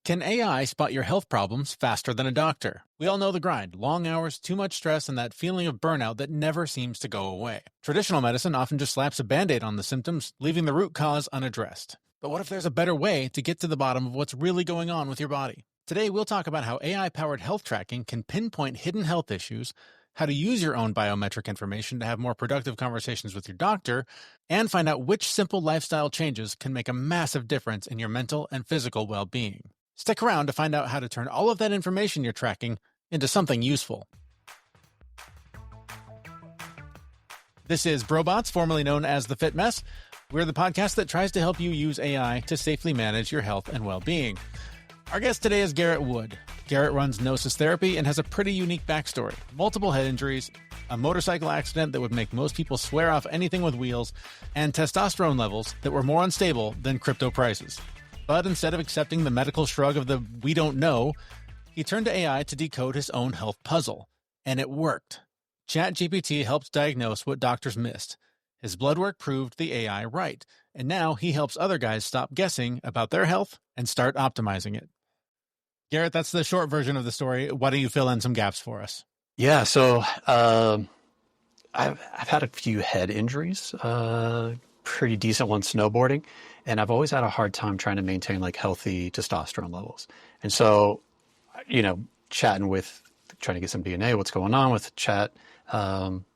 Can AI spot your health problems faster than a doctor? We all know the grind: long hours, too much stress, and that feeling of burnout that never seems to go away. Traditional medicine often just slaps a Band-Aid on the symptoms, leaving the root cause unaddressed. But what if there's a better way to get to the bottom of what's really going on with your body? Today, we'll talk about how AI-powered health tracking can pinpoint hidden health issues, how to use your own biometric information to have more productive conversations with your doctor, and find out which simple lifestyle changes can make a massive difference in your mental and physical well-being. Stick around to find out how to turn all of that information you're tracking into something useful. This is Brobots, formerly known as The Fit Mess. We're the podcast that tries to help you use AI to safely manage your health and well-being. Our guest today is Garrett Wood. Garrett runs Gnosis Therapy and has a pretty unique backstory: multiple head injuries, a motorcycle accident that would make most people swear off anything with wheels, and testosterone levels that were more unstable than crypto prices. But instead of accepting the medical shrug of the "we don't know," he turned to AI to decode his own health puzzle. And it worked. ChatGPT helped diagnose what doctors missed. His blood work proved the AI right. And now he helps other guys stop guessing about their health and start optimizing it. Garrett, that's the short version of the story. Why don't you fill in some gaps for us? Yeah, so I've had a few head injuries, pretty decent ones snowboarding, and I've always had a hard time trying to maintain like healthy testosterone levels. And so, trying to get some DNA, what's going on with chat,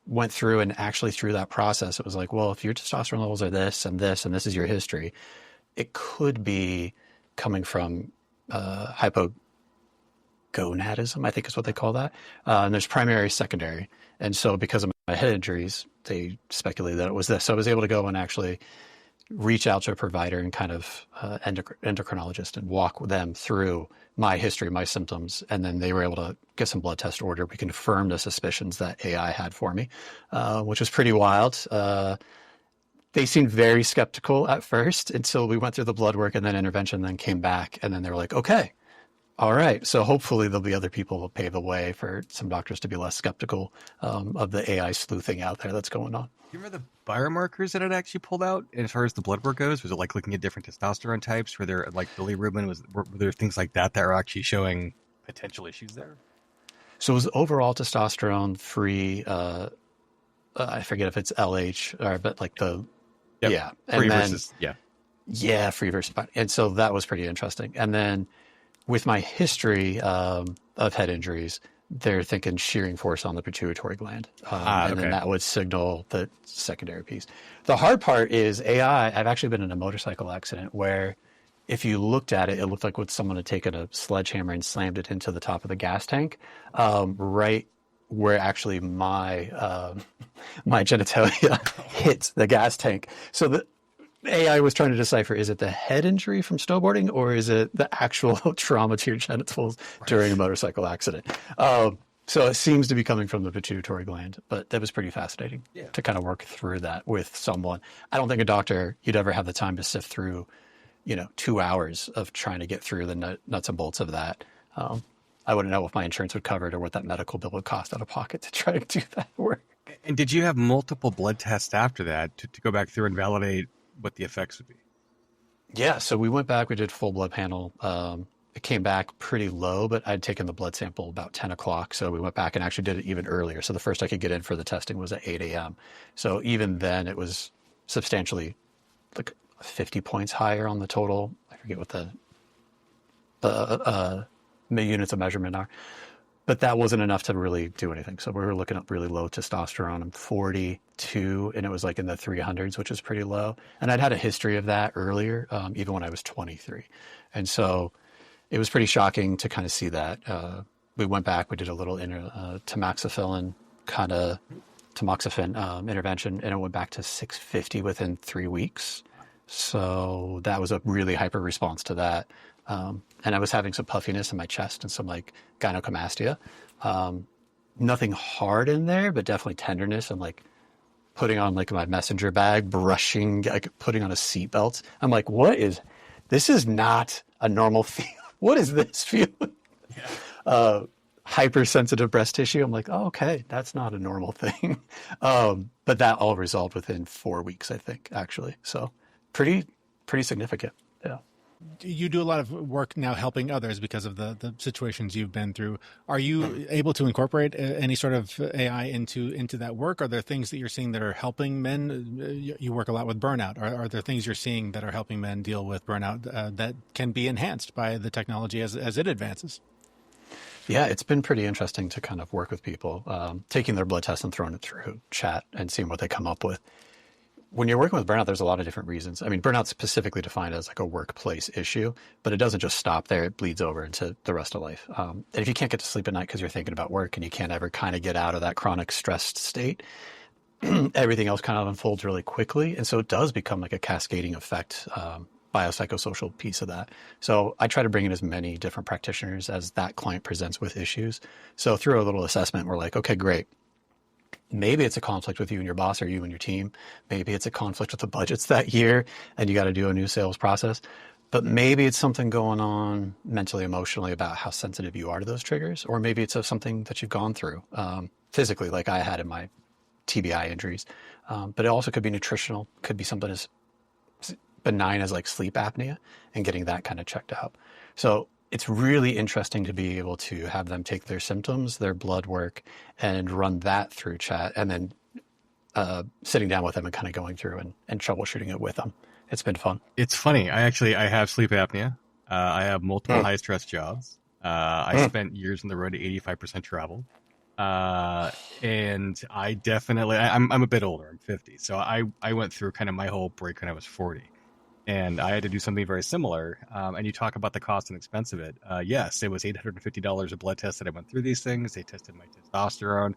went through and actually through that process, it was like, well, if your testosterone levels are this and this, and this is your history, it could be coming from hypogonadism, I think is what they call that. And there's primary, secondary. And so because of my head injuries, they speculated that it was this. So I was able to go and actually reach out to a provider and kind of endocrinologist and walk them through my history, my symptoms. And then they were able to get some blood test order. We confirmed the suspicions that AI had for me, which was pretty wild. They seemed very skeptical at first until we went through the blood work and then intervention, then came back. And then they were like, okay, all right. So hopefully there'll be other people who pave the way for some doctors to be less skeptical of the AI sleuthing out there that's going on. Do you remember the biomarkers that it actually pulled out as far as the blood work goes? Was it like looking at different testosterone types? Were there like bilirubin? Were there things like that are actually showing potential issues there? So it was overall testosterone free. I forget if it's LH but like the, yep. Yeah. Free and then, versus, yeah. Yeah, free versus fine. And so that was pretty interesting. And then with my history of head injuries, they're thinking shearing force on the pituitary gland. And then that would signal the secondary piece. The hard part is AI. I've actually been in a motorcycle accident where if you looked at it, it looked like when someone had taken a sledgehammer and slammed it into the top of the gas tank, right where actually my genitalia hit the gas tank. So the AI was trying to decipher, is it the head injury from snowboarding or is it the actual trauma to your genitals during a motorcycle accident? So it seems to be coming from the pituitary gland, but that was pretty fascinating to kind of work through that with someone. I don't think a doctor, you'd ever have the time to sift through, 2 hours of trying to get through the nuts and bolts of that. I wouldn't know if my insurance would cover it or what that medical bill would cost out of pocket to try to do that work. And did you have multiple blood tests after that to go back through and validate what the effects would be? Yeah, so we went back, we did full blood panel. It came back pretty low, but I'd taken the blood sample about 10 o'clock. So we went back and actually did it even earlier. So the first I could get in for the testing was at 8 a.m. So even then it was substantially like 50 points higher on the total. I forget what the units of measurement are. But that wasn't enough to really do anything. So we were looking at really low testosterone. I'm 42, and it was like in the 300s, which is pretty low. And I'd had a history of that earlier, even when I was 23. And so it was pretty shocking to kind of see that. We went back, we did a little tamoxifen intervention, and it went back to 650 within 3 weeks. So that was a really hyper response to that. And I was having some puffiness in my chest and some like gynecomastia. Nothing hard in there, but definitely tenderness and like putting on like my messenger bag, brushing, like putting on a seatbelt. I'm like, this is not a normal feel. What is this feeling? Yeah. Hypersensitive breast tissue. I'm like, oh, okay, that's not a normal thing. But that all resolved within 4 weeks, I think, actually. So pretty significant. Yeah. You do a lot of work now helping others because of the situations you've been through. Are you able to incorporate any sort of AI into that work? Are there things that you're seeing that are helping men? You work a lot with burnout. Are there things you're seeing that are helping men deal with burnout that can be enhanced by the technology as it advances? Yeah, it's been pretty interesting to kind of work with people, taking their blood test and throwing it through chat and seeing what they come up with. When you're working with burnout, there's a lot of different reasons. I mean, burnout's specifically defined as like a workplace issue, but it doesn't just stop there. It bleeds over into the rest of life. And if you can't get to sleep at night because you're thinking about work and you can't ever kind of get out of that chronic stressed state, everything else kind of unfolds really quickly. And so it does become like a cascading effect, biopsychosocial piece of that. So I try to bring in as many different practitioners as that client presents with issues. So through a little assessment, we're like, okay, great. Maybe it's a conflict with you and your boss or you and your team. Maybe it's a conflict with the budgets that year and you got to do a new sales process. But maybe it's something going on mentally, emotionally about how sensitive you are to those triggers. Or maybe it's something that you've gone through physically, like I had in my TBI injuries. But it also could be nutritional, could be something as benign as like sleep apnea and getting that kind of checked out. So it's really interesting to be able to have them take their symptoms, their blood work, and run that through chat, and then sitting down with them and kind of going through and troubleshooting it with them. It's been fun. It's funny. I have sleep apnea. I have multiple high stress jobs. I spent years on the road to 85% travel. And I definitely, I'm a bit older. I'm 50. So I went through kind of my whole break when I was 40. And I had to do something very similar. And you talk about the cost and expense of it. Yes, it was $850 a blood test that I went through these things. They tested my testosterone,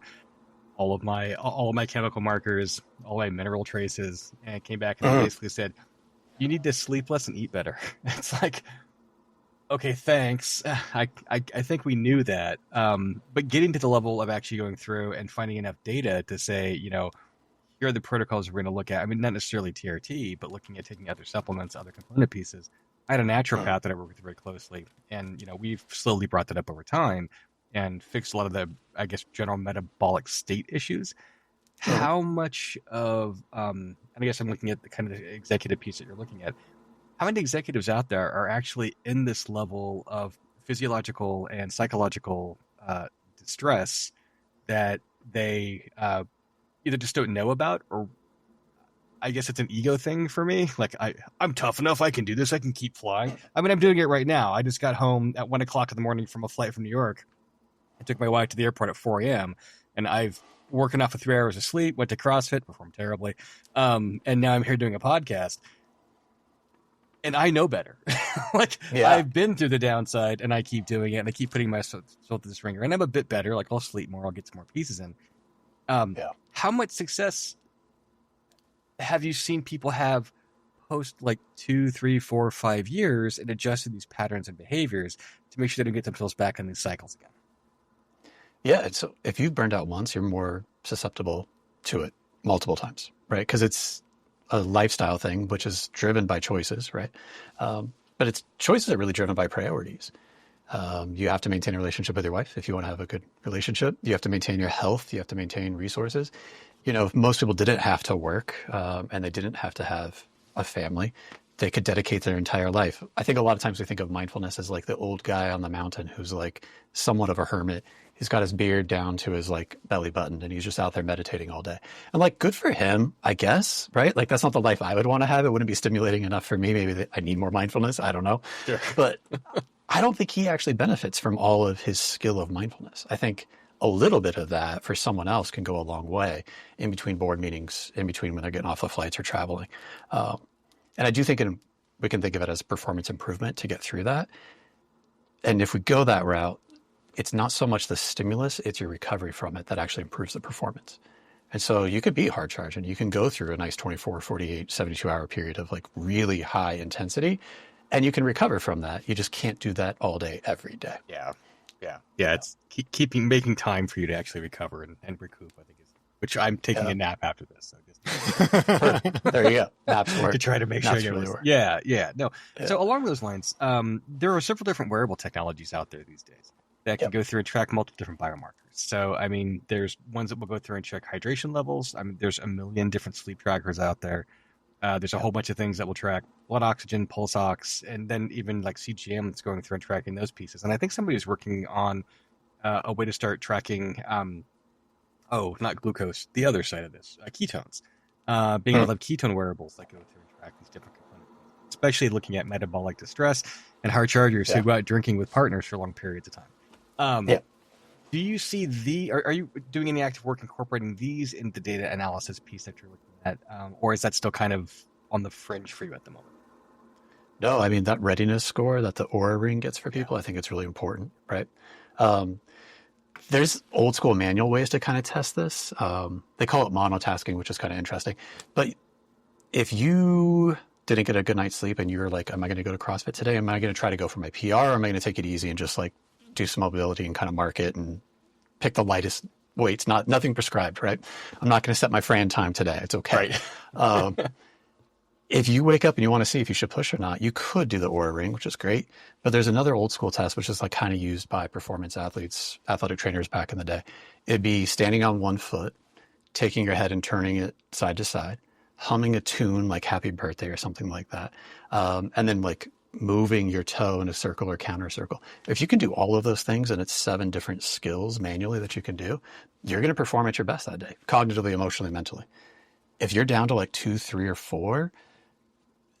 all of my chemical markers, all my mineral traces, and came back and they basically said, you need to sleep less and eat better. It's like, okay, thanks. I think we knew that. But getting to the level of actually going through and finding enough data to say, here are the protocols we're going to look at. I mean, not necessarily TRT, but looking at taking other supplements, other component pieces. I had a naturopath that I worked with very closely. And, we've slowly brought that up over time and fixed a lot of the, I guess, general metabolic state issues. How much of, and I guess I'm looking at the kind of the executive piece that you're looking at. How many executives out there are actually in this level of physiological and psychological distress that they either just don't know about, or I guess it's an ego thing for me. Like I'm tough enough. I can do this. I can keep flying. I mean, I'm doing it right now. I just got home at 1:00 in the morning from a flight from New York. I took my wife to the airport at 4 a.m. and I've working off of 3 hours of sleep, went to CrossFit, performed terribly. And now I'm here doing a podcast. And I know better. I've been through the downside and I keep doing it and I keep putting myself through this ringer. And I'm a bit better. Like I'll sleep more. I'll get some more pieces in. How much success have you seen people have post 2, 3, 4, 5 years and adjusted these patterns and behaviors to make sure they don't get themselves back in these cycles again? Yeah. So if you've burned out once, you're more susceptible to it multiple times, right? Because it's a lifestyle thing, which is driven by choices, right? But it's choices are really driven by priorities. You have to maintain a relationship with your wife if you want to have a good relationship. You have to maintain your health. You have to maintain resources. If most people didn't have to work and they didn't have to have a family, they could dedicate their entire life. I think a lot of times we think of mindfulness as like the old guy on the mountain who's like somewhat of a hermit. He's got his beard down to his belly button and he's just out there meditating all day. And good for him, I guess, right? That's not the life I would want to have. It wouldn't be stimulating enough for me. Maybe I need more mindfulness. I don't know. Sure. But I don't think he actually benefits from all of his skill of mindfulness. I think a little bit of that for someone else can go a long way in between board meetings, in between when they're getting off the flights or traveling. And I do think we can think of it as performance improvement to get through that. And if we go that route, it's not so much the stimulus, it's your recovery from it that actually improves the performance. And so you could be hard charging. You can go through a nice 24, 48, 72-hour period of really high intensity, and you can recover from that. You just can't do that all day, every day. Yeah. It's making time for you to actually recover and recoup, I think, which I'm taking a nap after this. So there you go. Naps work. To try to make sure you really work. Yeah. No. Yeah. So along those lines, there are several different wearable technologies out there these days that can go through and track multiple different biomarkers. So, I mean, there's ones that will go through and check hydration levels. I mean, there's a million different sleep trackers out there. There's a whole bunch of things that will track blood oxygen, pulse ox, and then even like CGM that's going through and tracking those pieces. And I think somebody is working on a way to start tracking, not glucose, the other side of this, ketones. Being able to have ketone wearables that go through and track these different components, especially looking at metabolic distress and hard chargers who go out drinking with partners for long periods of time. Do you see are you doing any active work incorporating these in the data analysis piece that you're looking at? Or is that still kind of on the fringe for you at the moment? No, I mean, that readiness score that the Oura Ring gets for people, I think it's really important, right? There's old school manual ways to kind of test this. They call it monotasking, which is kind of interesting. But if you didn't get a good night's sleep and you're like, am I going to go to CrossFit today? Am I going to try to go for my PR? Or am I going to take it easy and just like do some mobility and kind of mark it and pick the lightest weights, nothing prescribed, right? I'm not going to set my Fran time today. It's okay. Right. If you wake up and you want to see if you should push or not, you could do the Oura Ring, which is great. But there's another old school test, which is like kind of used by performance athletes, athletic trainers back in the day. It'd be standing on one foot, taking your head and turning it side to side, humming a tune like Happy Birthday or something like that. And then like moving your toe in a circle or counter circle. If you can do all of those things, and it's 7 different skills manually that you can do, you're going to perform at your best that day, cognitively, emotionally, mentally. If you're down to like 2, 3, or 4,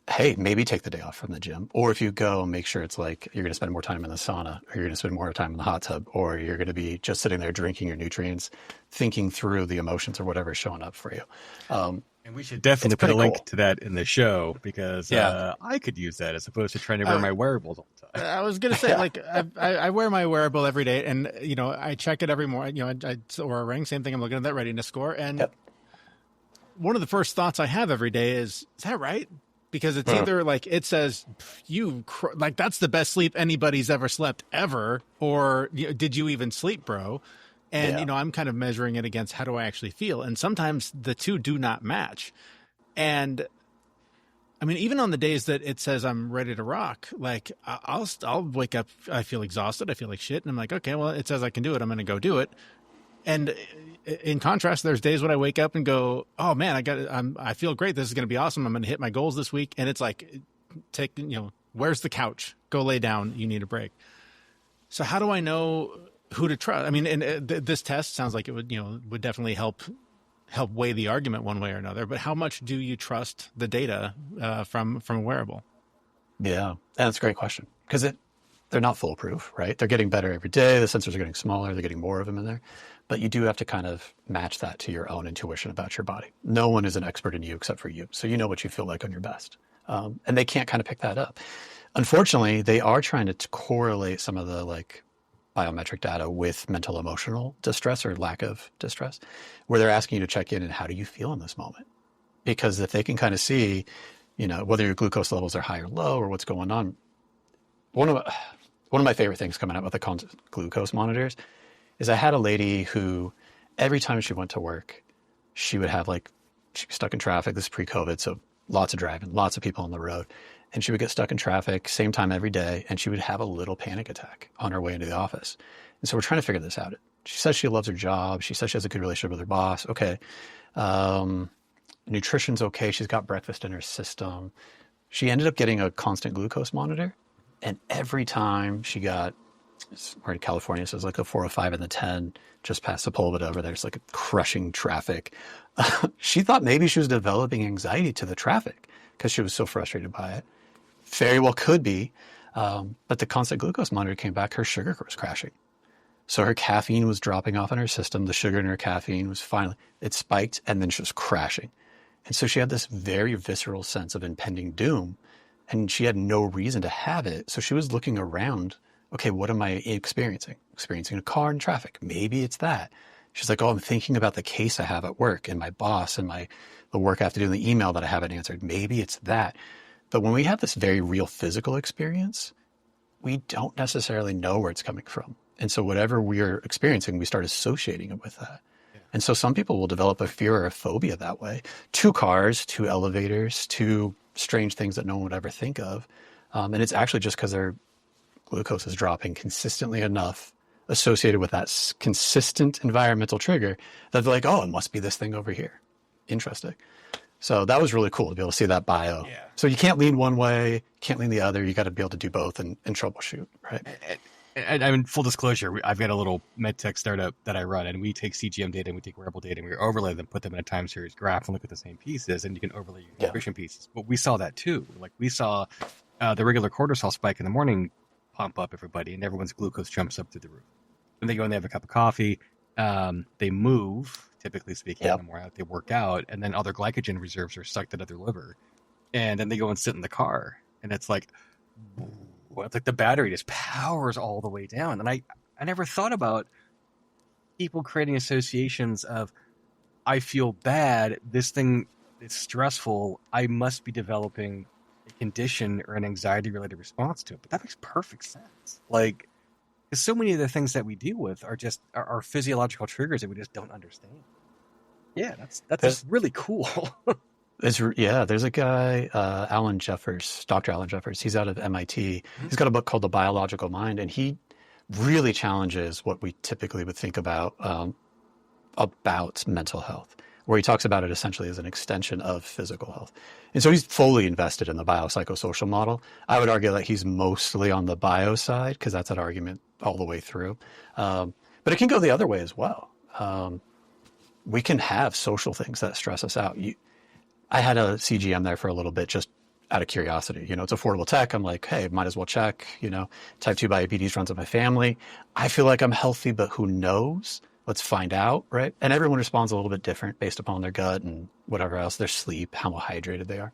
hey, maybe take the day off from the gym. Or if you go, make sure it's like you're going to spend more time in the sauna, or you're going to spend more time in the hot tub, or you're going to be just sitting there drinking your nutrients, thinking through the emotions or whatever's showing up for you. And we should definitely put a link to that in the show, because I could use that as opposed to trying to wear my wearables all the time. I was going to say, like, I wear my wearable every day, and, you know, I check it every morning, you know, or a ring, same thing. I'm looking at that readiness score. And one of the first thoughts I have every day is that right? Because it's either like it says like that's the best sleep anybody's ever slept ever, or did you even sleep, bro? And, you know, I'm kind of measuring it against how do I actually feel? And sometimes the two do not match. And I mean, even on the days that it says I'm ready to rock, like I'll wake up, I feel exhausted, I feel like shit. And I'm like, okay, well, it says I can do it, I'm going to go do it. And in contrast, there's days when I wake up and go, oh man, I feel great. This is going to be awesome. I'm going to hit my goals this week. And it's like, where's the couch? Go lay down. You need a break. So how do I know who to trust? I mean, and this test sounds like it would definitely help weigh the argument one way or another. But how much do you trust the data from a wearable? Yeah, that's a great question, because they're not foolproof, right? They're getting better every day. The sensors are getting smaller. They're getting more of them in there. But you do have to kind of match that to your own intuition about your body. No one is an expert in you except for you. So you know what you feel like on your best. And they can't kind of pick that up. Unfortunately, they are trying to correlate some of the like biometric data with mental emotional distress or lack of distress, where they're asking you to check in and how do you feel in this moment? Because if they can kind of see, you know, whether your glucose levels are high or low or what's going on. One of my favorite things coming out with the constant glucose monitors is I had a lady who every time she went to work, she would have she was stuck in traffic. This is pre-COVID, so lots of driving, lots of people on the road. And she would get stuck in traffic, same time every day, and she would have a little panic attack on her way into the office. And so we're trying to figure this out. She says she loves her job. She says she has a good relationship with her boss. Okay. Nutrition's okay. She's got breakfast in her system. She ended up getting a constant glucose monitor. And every time she got, we're in California, so it's like the 405 and the 10, just past Sepulveda over there. It's like a crushing traffic. She thought maybe she was developing anxiety to the traffic because she was so frustrated by it. Very well could be. But the constant glucose monitor came back, her sugar was crashing. So her caffeine was dropping off in her system. The sugar in her caffeine was it spiked, and then she was crashing. And so she had this very visceral sense of impending doom, and she had no reason to have it. So she was looking around. Okay, what am I experiencing? Experiencing a car in traffic. Maybe it's that. She's like, oh, I'm thinking about the case I have at work and my boss and the work I have to do in the email that I haven't answered. Maybe it's that. But when we have this very real physical experience, we don't necessarily know where it's coming from. And so whatever we're experiencing, we start associating it with that. Yeah. And so some people will develop a fear or a phobia that way. To cars, to elevators, to strange things that no one would ever think of. And it's actually just because their glucose is dropping consistently enough associated with that consistent environmental trigger that they're like, oh, it must be this thing over here. Interesting. So that was really cool to be able to see that bio. Yeah. So you can't lean one way, can't lean the other. You got to be able to do both and troubleshoot, right? And I mean, full disclosure, I've got a little med tech startup that I run, and we take CGM data and we take wearable data and we overlay them, put them in a time series graph and look at the same pieces, and you can overlay your nutrition pieces. But we saw that too. Like we saw the regular cortisol spike in the morning pump up everybody, and everyone's glucose jumps up through the roof. Then they go and they have a cup of coffee, they move, typically speaking, when they're out, they work out, and then all their glycogen reserves are sucked out of their liver. And then they go and sit in the car, and it's like the battery just powers all the way down. And I never thought about people creating associations of, I feel bad, this thing is stressful, I must be developing a condition or an anxiety-related response to it. But that makes perfect sense. Like, because so many of the things that we deal with are just are physiological triggers that we just don't understand. Yeah, that's just really cool. There's a guy, Dr. Alan Jeffers. He's out of MIT. He's got a book called The Biological Mind, and he really challenges what we typically would think about mental health, where he talks about it essentially as an extension of physical health. And so he's fully invested in the biopsychosocial model. I would argue that he's mostly on the bio side because that's an argument all the way through. But it can go the other way as well. We can have social things that stress us out. I had a CGM there for a little bit just out of curiosity. It's affordable tech. I'm like, hey, might as well check. Type 2 diabetes runs in my family. I feel like I'm healthy, but who knows? Let's find out, right? And everyone responds a little bit different based upon their gut and whatever else, their sleep, how hydrated they are.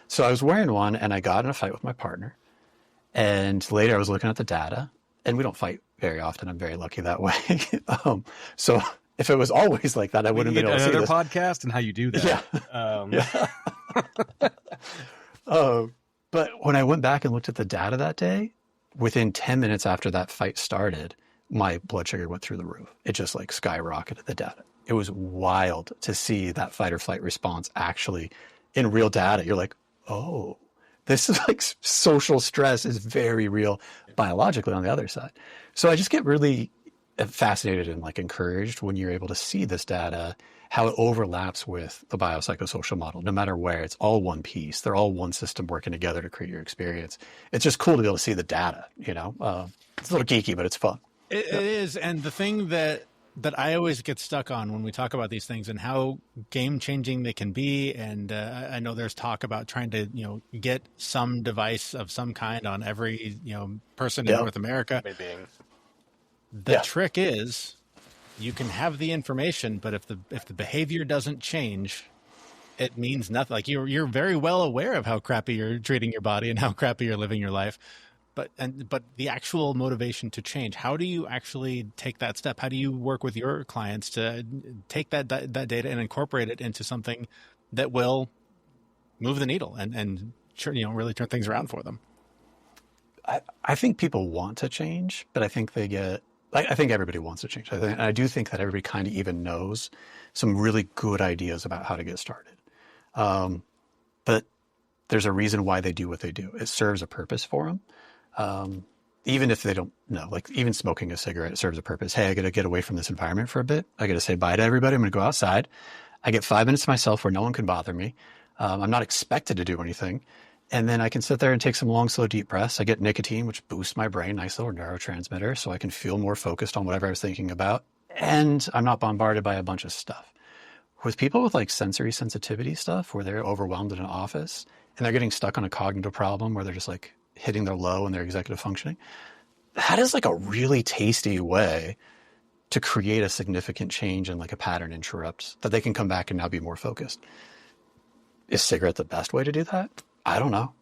So I was wearing one, and I got in a fight with my partner. And later I was looking at the data, and we don't fight very often. I'm very lucky that way. So if it was always like that, I wouldn't be able to see another this. podcast and how you do that. But when I went back and looked at the data that day, within 10 minutes after that fight started, my blood sugar went through the roof. It just skyrocketed the data. It was wild to see that fight or flight response actually in real data. You're like, oh, this is social stress is very real biologically on the other side. So I just get really fascinated and encouraged when you're able to see this data, how it overlaps with the biopsychosocial model. No matter where, it's all one piece. They're all one system working together to create your experience. It's just cool to be able to see the data. It's a little geeky, but it's fun. It is. And the thing that I always get stuck on when we talk about these things and how game changing they can be. And I know there's talk about trying to, get some device of some kind on every, person in North America. The trick is you can have the information, but if the behavior doesn't change, it means nothing. Like you're very well aware of how crappy you're treating your body and how crappy you're living your life. But the actual motivation to change, how do you actually take that step? How do you work with your clients to take that data and incorporate it into something that will move the needle and really turn things around for them? I think people want to change, but I think I think everybody wants to change. I do think that everybody kind of even knows some really good ideas about how to get started. But there's a reason why they do what they do. It serves a purpose for them. Even if they don't know, even smoking a cigarette, it serves a purpose. Hey, I got to get away from this environment for a bit. I got to say bye to everybody. I'm going to go outside. I get 5 minutes to myself where no one can bother me. I'm not expected to do anything. And then I can sit there and take some long, slow, deep breaths. I get nicotine, which boosts my brain, nice little neurotransmitter, so I can feel more focused on whatever I was thinking about. And I'm not bombarded by a bunch of stuff. With people with sensory sensitivity stuff, where they're overwhelmed in an office and they're getting stuck on a cognitive problem where they're just hitting their low in their executive functioning, that is a really tasty way to create a significant change in a pattern interrupt that they can come back and now be more focused. Is cigarette the best way to do that? I don't know.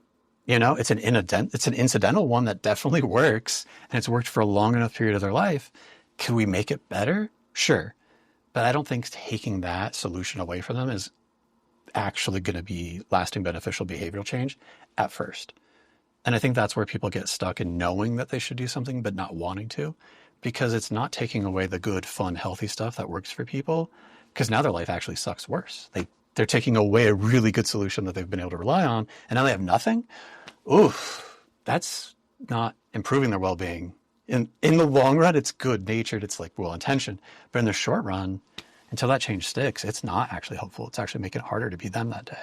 It's an incidental one that definitely works, and it's worked for a long enough period of their life. Can we make it better? Sure. But I don't think taking that solution away from them is actually going to be lasting beneficial behavioral change at first. And I think that's where people get stuck in knowing that they should do something but not wanting to, because it's not taking away the good, fun, healthy stuff that works for people, because now their life actually sucks worse. They're taking away a really good solution that they've been able to rely on, and now they have nothing. Oof, that's not improving their well-being. In the long run, it's good-natured. It's well-intentioned. But in the short run, until that change sticks, it's not actually helpful. It's actually making it harder to be them that day.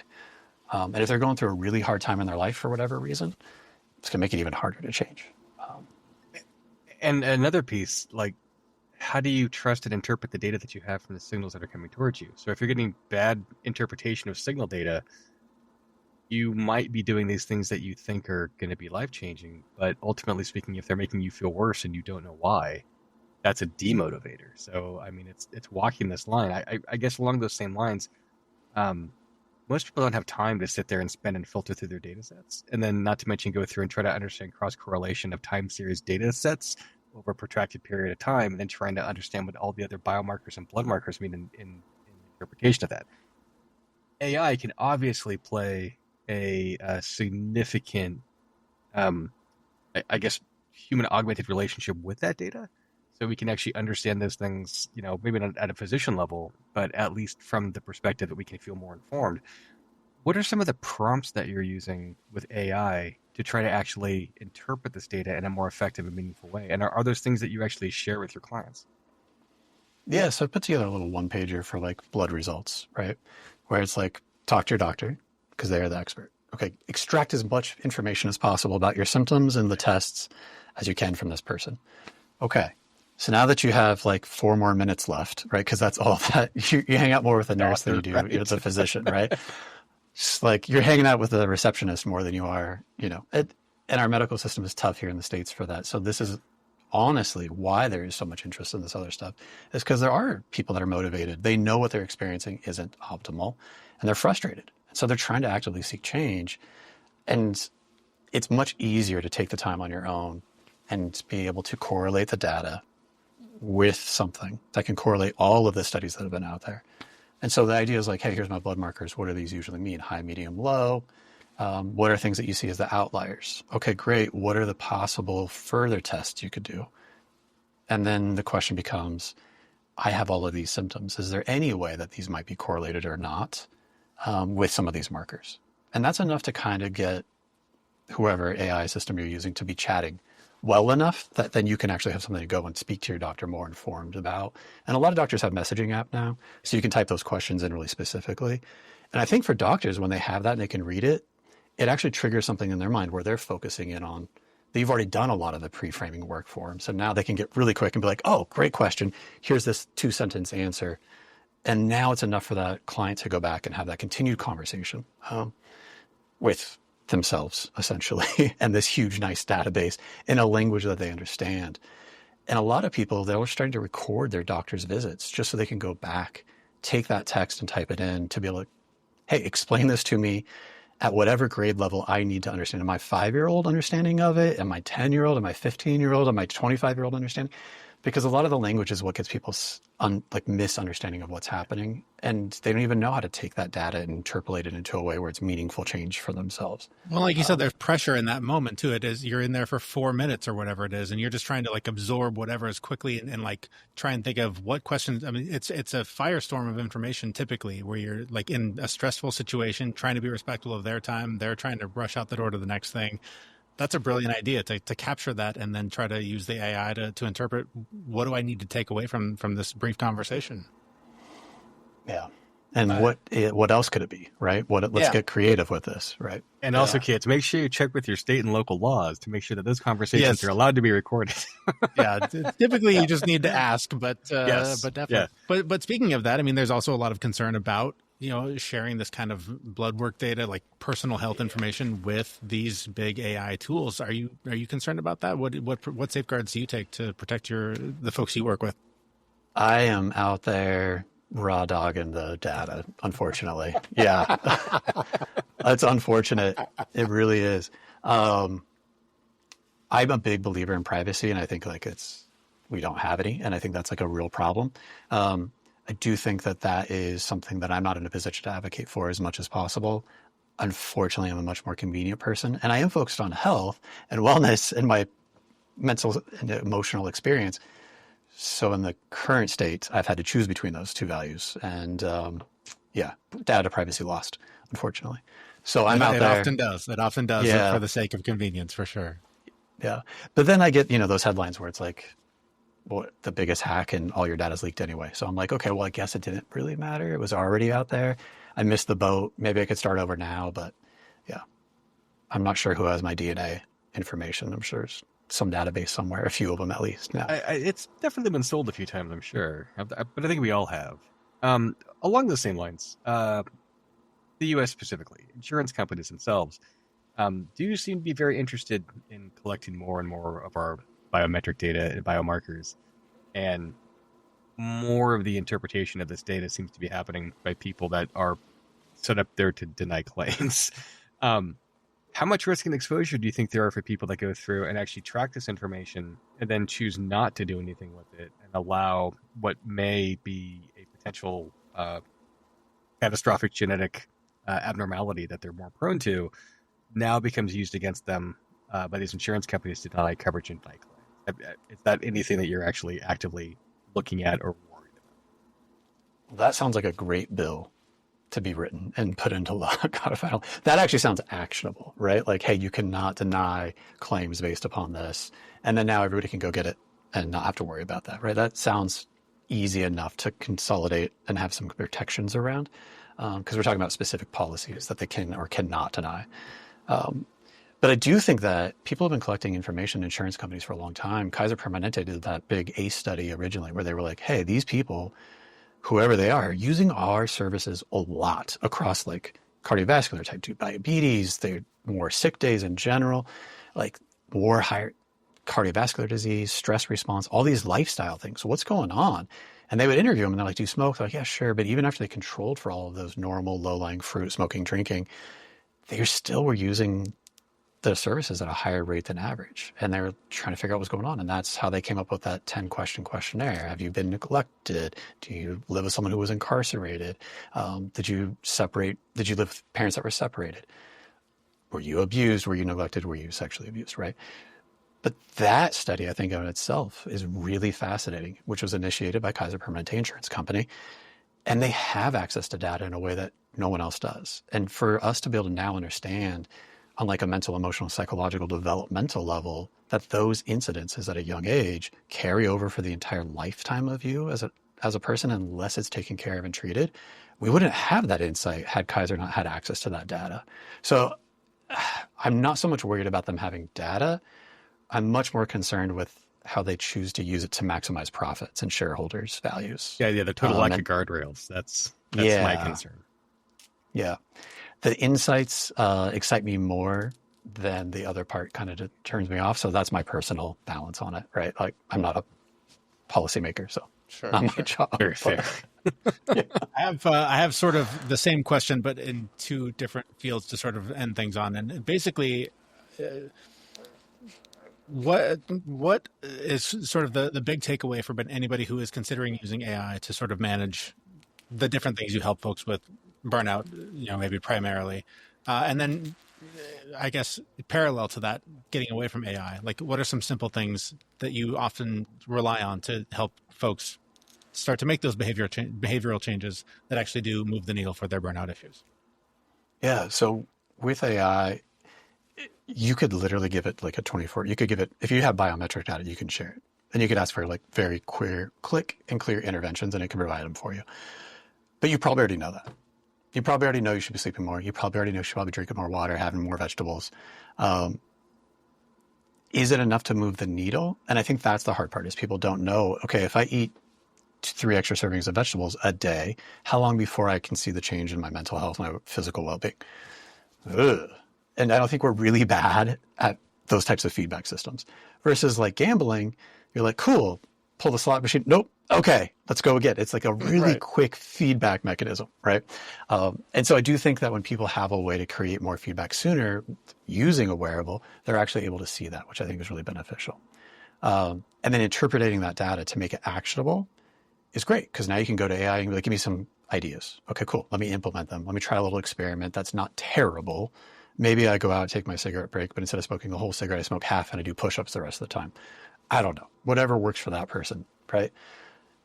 And if they're going through a really hard time in their life for whatever reason, it's going to make it even harder to change. And another piece, like, how do you trust and interpret the data that you have from the signals that are coming towards you? So if you're getting bad interpretation of signal data, you might be doing these things that you think are going to be life-changing, but ultimately speaking, if they're making you feel worse and you don't know why, that's a demotivator. So, I mean, it's walking this line. I guess along those same lines, most people don't have time to sit there and spend and filter through their data sets. And then not to mention go through and try to understand cross-correlation of time series data sets over a protracted period of time, and then trying to understand what all the other biomarkers and blood markers mean in interpretation of that. AI can obviously play a significant, I guess, human augmented relationship with that data. So we can actually understand those things, maybe not at a physician level, but at least from the perspective that we can feel more informed. What are some of the prompts that you're using with AI to try to actually interpret this data in a more effective and meaningful way? And are those things that you actually share with your clients? Yeah, so I put together a little one-pager for like blood results, right? Where it's like, talk to your doctor because they are the expert. Okay, extract as much information as possible about your symptoms and the tests as you can from this person. Okay, so now that you have like 4 more minutes left, right? Because that's all that, you hang out more with a nurse than you do with a physician, right? Just like you're hanging out with a receptionist more than you are, and our medical system is tough here in the States for that. So this is honestly why there is so much interest in this other stuff, is because there are people that are motivated. They know what they're experiencing isn't optimal and they're frustrated. So they're trying to actively seek change. And it's much easier to take the time on your own and be able to correlate the data with something that can correlate all of the studies that have been out there. And so the idea is like, hey, here's my blood markers. What do these usually mean? High, medium, low. What are things that you see as the outliers? Okay, great. What are the possible further tests you could do? And then the question becomes, I have all of these symptoms. Is there any way that these might be correlated or not with some of these markers? And that's enough to kind of get whoever AI system you're using to be chatting well enough that then you can actually have something to go and speak to your doctor more informed about. And a lot of doctors have messaging app now, so you can type those questions in really specifically. And I think for doctors, when they have that and they can read it, it actually triggers something in their mind where they're focusing in on, they've already done a lot of the pre-framing work for them. So now they can get really quick and be like, oh, great question. Here's this 2-sentence answer. And now it's enough for that client to go back and have that continued conversation with themselves, essentially, and this huge, nice database in a language that they understand. And a lot of people, they're starting to record their doctor's visits just so they can go back, take that text and type it in to be able to, hey, explain this to me at whatever grade level I need to understand. Am I 5-year-old understanding of it? Am I 10-year-old? Am I 15-year-old? Am I 25-year-old understanding? Because a lot of the language is what gets people's misunderstanding of what's happening. And they don't even know how to take that data and interpolate it into a way where it's meaningful change for themselves. Well, like you said, there's pressure in that moment too. It is, you're in there for 4 minutes or whatever it is, and you're just trying to like absorb whatever as quickly and like try and think of what questions. I mean, it's a firestorm of information typically, where you're like in a stressful situation, trying to be respectful of their time. They're trying to rush out the door to the next thing. That's a brilliant idea to capture that and then try to use the AI to interpret what do I need to take away from this brief conversation. Yeah. And what else could it be, right? Let's get creative with this, right? And also, kids, make sure you check with your state and local laws to make sure that those conversations are allowed to be recorded. Yeah, typically you just need to ask, but definitely. Yeah. But speaking of that, I mean, there's also a lot of concern about sharing this kind of blood work data, like personal health information, with these big AI tools. Are you concerned about that? What safeguards do you take to protect the folks you work with? I am out there raw dogging the data, unfortunately. Yeah. It's unfortunate. It really is. I'm a big believer in privacy, and I think we don't have any, and I think that's like a real problem. I do think that is something that I'm not in a position to advocate for as much as possible. Unfortunately, I'm a much more convenient person, and I am focused on health and wellness and my mental and emotional experience. So in the current state, I've had to choose between those two values, and data privacy lost, unfortunately. So I'm out there. It often does for the sake of convenience, for sure. Yeah. But then I get, those headlines where it's like, the biggest hack and all your data's leaked anyway. So I'm like, okay, well, I guess it didn't really matter. It was already out there. I missed the boat. Maybe I could start over now, but yeah, I'm not sure who has my DNA information. I'm sure there's some database somewhere, a few of them at least. Now, It's definitely been sold a few times, I'm sure, but I think we all have. Along the same lines, the U.S. specifically, insurance companies themselves do seem to be very interested in collecting more and more of our biometric data and biomarkers, and more of the interpretation of this data seems to be happening by people that are set up there to deny claims. How much risk and exposure do you think there are for people that go through and actually track this information and then choose not to do anything with it and allow what may be a potential catastrophic genetic abnormality that they're more prone to now becomes used against them by these insurance companies to deny coverage and deny claims? Is that anything that you're actually actively looking at or worried about? that sounds like a great bill to be written and put into law. Codified. That actually sounds actionable, right? Like, hey, you cannot deny claims based upon this. And then now everybody can go get it and not have to worry about that, right? That sounds easy enough to consolidate and have some protections around, because we're talking about specific policies that they can or cannot deny. But I do think that people have been collecting information in insurance companies for a long time. Kaiser Permanente did that big ACE study originally where they were like, hey, these people, whoever they are, using our services a lot across like cardiovascular, type 2 diabetes, they're more sick days in general, like more higher cardiovascular disease, stress response, all these lifestyle things. So what's going on? And they would interview them and they're like, do you smoke? They're like, yeah, sure. But even after they controlled for all of those normal low-lying fruit, smoking, drinking, they still were using the services at a higher rate than average. And they were trying to figure out what's going on. And that's how they came up with that 10-question questionnaire. Have you been neglected? Do you live with someone who was incarcerated? Did you live with parents that were separated? Were you abused? Were you neglected? Were you sexually abused, right? But that study, I think, in itself is really fascinating, which was initiated by Kaiser Permanente Insurance Company. And they have access to data in a way that no one else does. And for us to be able to now understand on like a mental, emotional, psychological, developmental level, that those incidences at a young age carry over for the entire lifetime of you as a person, unless it's taken care of and treated. We wouldn't have that insight had Kaiser not had access to that data. So I'm not so much worried about them having data. I'm much more concerned with how they choose to use it to maximize profits and shareholders' values. Yeah, the total lack of guardrails. That's my concern. Yeah. The insights excite me more than the other part kind of turns me off. So that's my personal balance on it, right? Like, I'm not a policymaker, so not my job. Very fair. I have sort of the same question, but in two different fields to sort of end things on. And basically, what is sort of the big takeaway for anybody who is considering using AI to sort of manage the different things you help folks with, burnout, maybe primarily, and then I guess parallel to that, getting away from AI, like what are some simple things that you often rely on to help folks start to make those behavioral changes that actually do move the needle for their burnout issues? Yeah. So with AI, you could literally give it like a 24, you could give it, if you have biometric data, you can share it. And you could ask for like very quick and clear interventions and it can provide them for you. But you probably already know that. You probably already know you should be sleeping more. You probably already know you should probably drinking more water, having more vegetables. Is it enough to move the needle? And I think that's the hard part is people don't know, okay, if I eat 3 extra servings of vegetables a day, how long before I can see the change in my mental health, my physical well-being? Ugh. And I don't think we're really bad at those types of feedback systems. Versus like gambling, you're like, cool, pull the slot machine. Nope. Okay, let's go again. It's like a really quick feedback mechanism, right? And so I do think that when people have a way to create more feedback sooner using a wearable, they're actually able to see that, which I think is really beneficial. And then interpreting that data to make it actionable is great because now you can go to AI and be like, give me some ideas. Okay, cool. Let me implement them. Let me try a little experiment that's not terrible. Maybe I go out and take my cigarette break, but instead of smoking the whole cigarette, I smoke half and I do push-ups the rest of the time. I don't know. Whatever works for that person, right?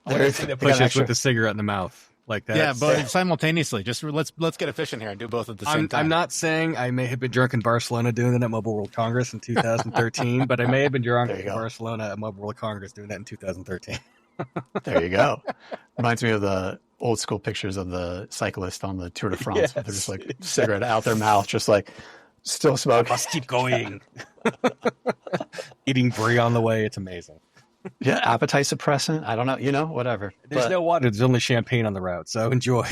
Push-ups with the cigarette in the mouth. Like that. Yeah, but simultaneously, just let's get efficient here and do both at the same time. I'm not saying I may have been drunk in Barcelona doing that at Mobile World Congress in 2013, but I may have been drunk in Barcelona at Mobile World Congress doing that in 2013. There you go. Reminds me of the old school pictures of the cyclist on the Tour de France. Yes, They're just like cigarette out their mouth, just like still smoking. Must keep going. Eating brie on the way. It's amazing. Yeah, appetite suppressant. I don't know, whatever. There's no water. There's only champagne on the route. So enjoy.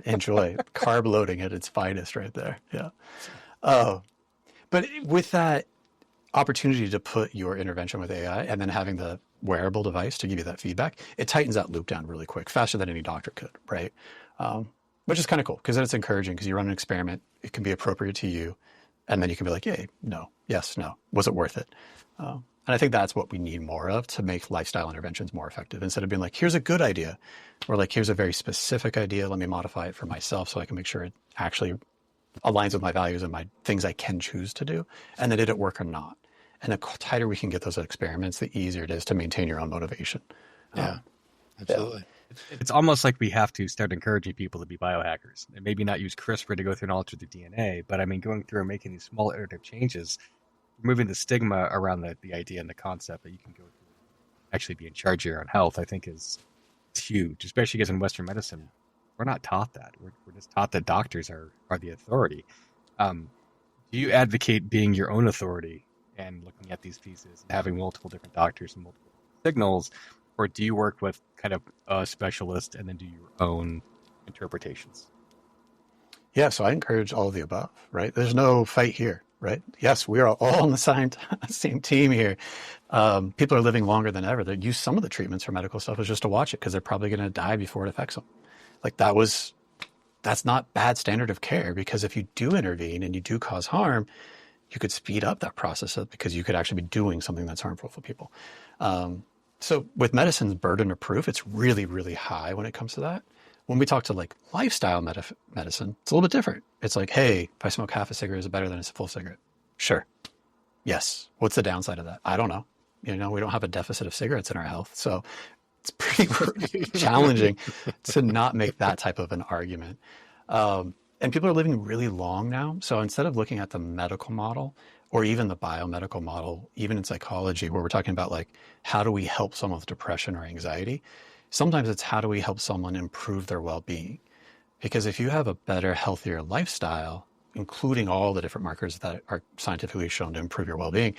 Enjoy. Carb loading at its finest right there. Yeah. Oh, but with that opportunity to put your intervention with AI and then having the wearable device to give you that feedback, it tightens that loop down really quick, faster than any doctor could, right? Which is kind of cool because then it's encouraging because you run an experiment. It can be appropriate to you. And then you can be like, yay, no, yes, no. Was it worth it? And I think that's what we need more of to make lifestyle interventions more effective. Instead of being like, here's a good idea, or like, here's a very specific idea. Let me modify it for myself so I can make sure it actually aligns with my values and my things I can choose to do. And then did it work or not? And the tighter we can get those experiments, the easier it is to maintain your own motivation. Yeah, absolutely. It's almost like we have to start encouraging people to be biohackers and maybe not use CRISPR to go through and alter the DNA. But I mean, going through and making these small iterative changes, removing the stigma around the idea and the concept that you can go through and actually be in charge of your own health, I think is huge, especially because in Western medicine, we're not taught that. We're just taught that doctors are the authority. Do you advocate being your own authority and looking at these pieces and having multiple different doctors and multiple signals, or do you work with kind of a specialist and then do your own interpretations? Yeah, so I encourage all of the above, right? There's no fight here, right? Yes, we are all on the same team here. People are living longer than ever. They use some of the treatments for medical stuff is just to watch it because they're probably going to die before it affects them. Like that's not bad standard of care, because if you do intervene and you do cause harm, you could speed up that process because you could actually be doing something that's harmful for people. So with medicine's burden of proof, it's really, really high when it comes to that. When we talk to like lifestyle medicine, it's a little bit different. It's like, hey, if I smoke half a cigarette, is it better than a full cigarette? Sure. Yes. What's the downside of that? I don't know. We don't have a deficit of cigarettes in our health. So it's pretty challenging to not make that type of an argument. And people are living really long now. So instead of looking at the medical model or even the biomedical model, even in psychology, where we're talking about like, how do we help someone with depression or anxiety? Sometimes it's how do we help someone improve their well-being? Because if you have a better, healthier lifestyle, including all the different markers that are scientifically shown to improve your well-being,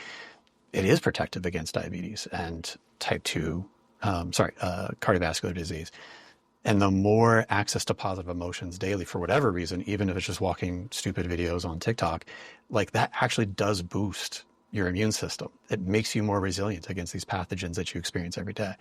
it is protective against diabetes and cardiovascular disease. And the more access to positive emotions daily, for whatever reason, even if it's just watching stupid videos on TikTok, like that actually does boost your immune system. It makes you more resilient against these pathogens that you experience every day.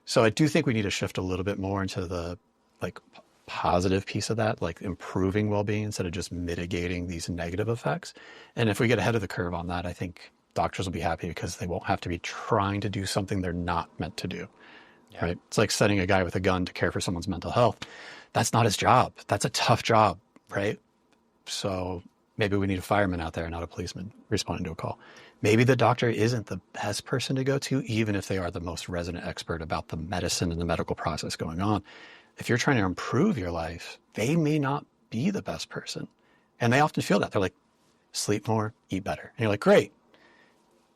So I do think we need to shift a little bit more into the like positive piece of that, like improving well-being instead of just mitigating these negative effects. And if we get ahead of the curve on that, I think doctors will be happy because they won't have to be trying to do something they're not meant to do. Yeah. Right? It's like sending a guy with a gun to care for someone's mental health. That's not his job. That's a tough job, right? So maybe we need a fireman out there, not a policeman responding to a call. Maybe the doctor isn't the best person to go to, even if they are the most resident expert about the medicine and the medical process going on. If you're trying to improve your life, they may not be the best person. And they often feel that. They're like, sleep more, eat better. And you're like, great.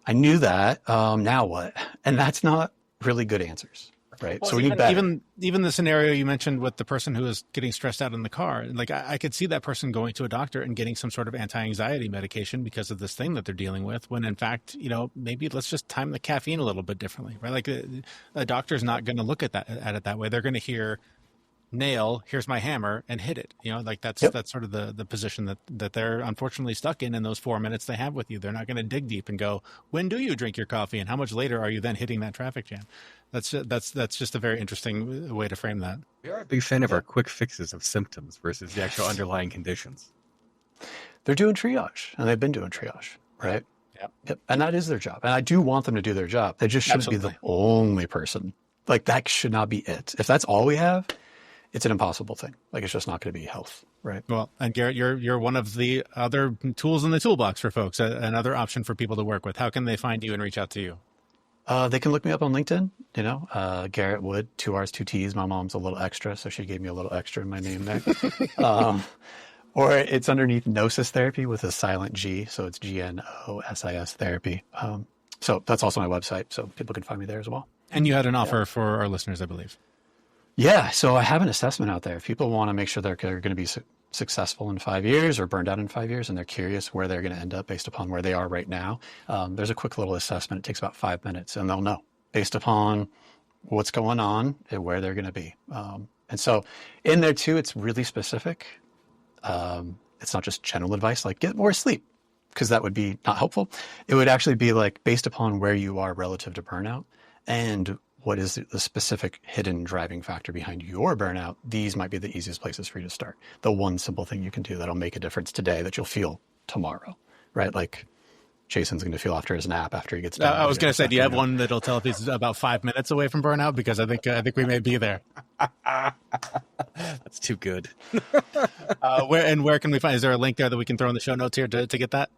I knew that. Now what? And that's not really good answers. Right. Well, so we need better. Even the scenario you mentioned with the person who is getting stressed out in the car, like I could see that person going to a doctor and getting some sort of anti-anxiety medication because of this thing that they're dealing with, when in fact, maybe let's just time the caffeine a little bit differently, right? Like a doctor's not going to look at it that way. They're going to hear nail, here's my hammer, and hit it. That's sort of the position that they're unfortunately stuck in those 4 minutes they have with you. They're not going to dig deep and go, when do you drink your coffee and how much later are you then hitting that traffic jam? That's just a very interesting way to frame that. We are a big fan of our quick fixes of symptoms versus the actual underlying conditions. They're doing triage, and they've been doing triage, right? Yep. And that is their job. And I do want them to do their job. They just shouldn't be the only person. Like that should not be it. If that's all we have, it's an impossible thing. Like it's just not going to be health, right? Well, and Garrett, you're one of the other tools in the toolbox for folks, another option for people to work with. How can they find you and reach out to you? They can look me up on LinkedIn, Garrett Wood, 2 R's, 2 T's. My mom's a little extra, so she gave me a little extra in my name there. Or it's underneath Gnosis Therapy with a silent G, so it's GNOSIS Therapy. So that's also my website, so people can find me there as well. And you had an offer for our listeners, I believe. Yeah, so I have an assessment out there. If people want to make sure they're going to be successful in 5 years or burned out in 5 years, and they're curious where they're going to end up based upon where they are right now, there's a quick little assessment. It takes about 5 minutes, and they'll know based upon what's going on and where they're going to be. And so in there too, it's really specific. It's not just general advice like get more sleep, because that would be not helpful. It would actually be like based upon where you are relative to burnout and what is the specific hidden driving factor behind your burnout. These might be the easiest places for you to start. The one simple thing you can do that'll make a difference today that you'll feel tomorrow, right? Like Jason's going to feel after his nap after he gets done. I was going to say, do you have one that'll tell if he's about 5 minutes away from burnout? Because I think we may be there. That's too good. Where can we find? Is there a link there that we can throw in the show notes here to get that?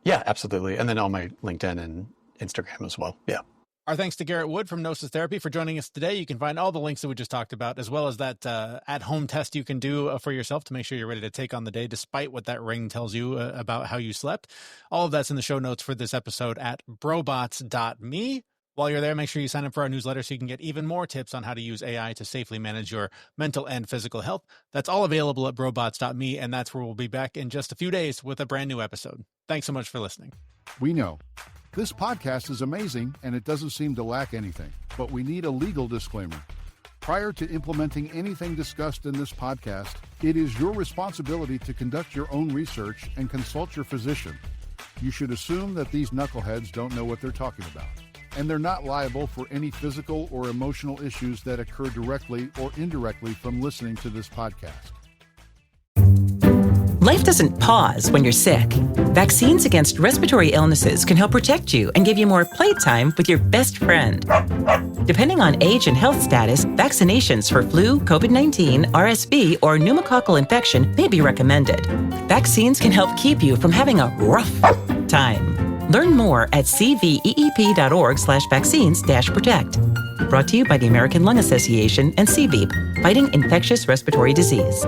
Yeah, absolutely. And then on my LinkedIn and Instagram as well. Yeah. Our thanks to Garrett Wood from Gnosis Therapy for joining us today. You can find all the links that we just talked about, as well as that at-home test you can do for yourself to make sure you're ready to take on the day, despite what that ring tells you about how you slept. All of that's in the show notes for this episode at brobots.me. While you're there, make sure you sign up for our newsletter so you can get even more tips on how to use AI to safely manage your mental and physical health. That's all available at brobots.me, and that's where we'll be back in just a few days with a brand new episode. Thanks so much for listening. We know this podcast is amazing and it doesn't seem to lack anything, but we need a legal disclaimer. Prior to implementing anything discussed in this podcast, it is your responsibility to conduct your own research and consult your physician. You should assume that these knuckleheads don't know what they're talking about, and they're not liable for any physical or emotional issues that occur directly or indirectly from listening to this podcast. Life doesn't pause when you're sick. Vaccines against respiratory illnesses can help protect you and give you more playtime with your best friend. Depending on age and health status, vaccinations for flu, COVID-19, RSV, or pneumococcal infection may be recommended. Vaccines can help keep you from having a rough time. Learn more at cveep.org/vaccines-protect. Brought to you by the American Lung Association and CVEEP, fighting infectious respiratory disease.